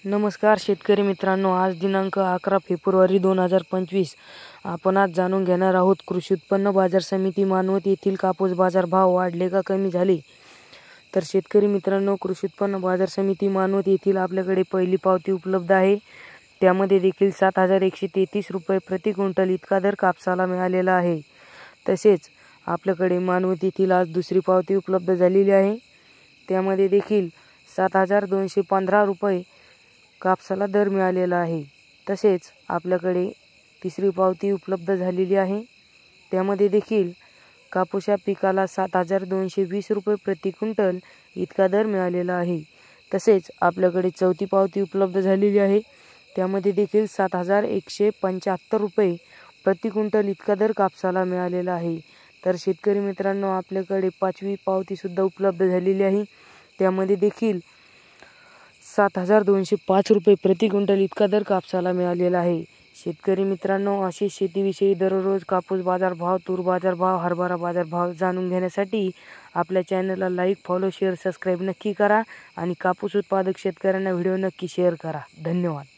नमस्कार शेतकरी मित्रांनो, आज दिनांक 11 फेब्रुवारी 2025 आपण आज जाणून घेणार आहोत कृषी उत्पन्न बाजार समिती मानवत येथील कापूस बाजार भाव वाढले का कमी झाले। तर शेतकरी मित्रांनो, कृषी उत्पन्न बाजार समिती मानवत येथील आपल्याकडे पहिली पावती उपलब्ध आहे। त्यामध्ये देखील 7133 रुपये प्रति क्विंटल इतका दर कापसाला मिळालेला आहे। तसेच आपल्याकडे मानवत येथील आज दुसरी पावती उपलब्ध झालेली आहे। त्यामध्ये देखील 7215 रुपये कापसाला दर मिळालेला आहे। तसेच आपल्याकडे तिसरी पावती उपलब्ध झालेली आहे। त्यामध्ये देखील कापूस या पिकाला 7220 रुपये प्रति क्विंटल इतका दर मिळालेला आहे। तसेच आपल्याकडे चौथी पावती उपलब्ध झालेली आहे। त्यामध्ये देखील 7175 रुपये प्रति क्विंटल इतका दर कापसाला मिळालेला आहे। तर शेतकरी मित्रांनो, आपल्याकडे पाचवी पावती सुद्धा उपलब्ध झालेली आहे। त्यामध्ये देखील 7205 रुपये प्रति क्विंटल इतका दर कापसाला मिळालेला आहे। शेतकरी मित्रांनो, असे शेतीविषयी दररोज कापूस बाजार भाव, तूर बाजार भाव, हरभरा बाजार भाव जाणून घेण्यासाठी आपल्या चॅनलला लाईक, फॉलो, शेअर, सबस्क्राईब नक्की करा आणि कापूस उत्पादक शेतकऱ्यांना व्हिडिओ नक्की शेअर करा। धन्यवाद।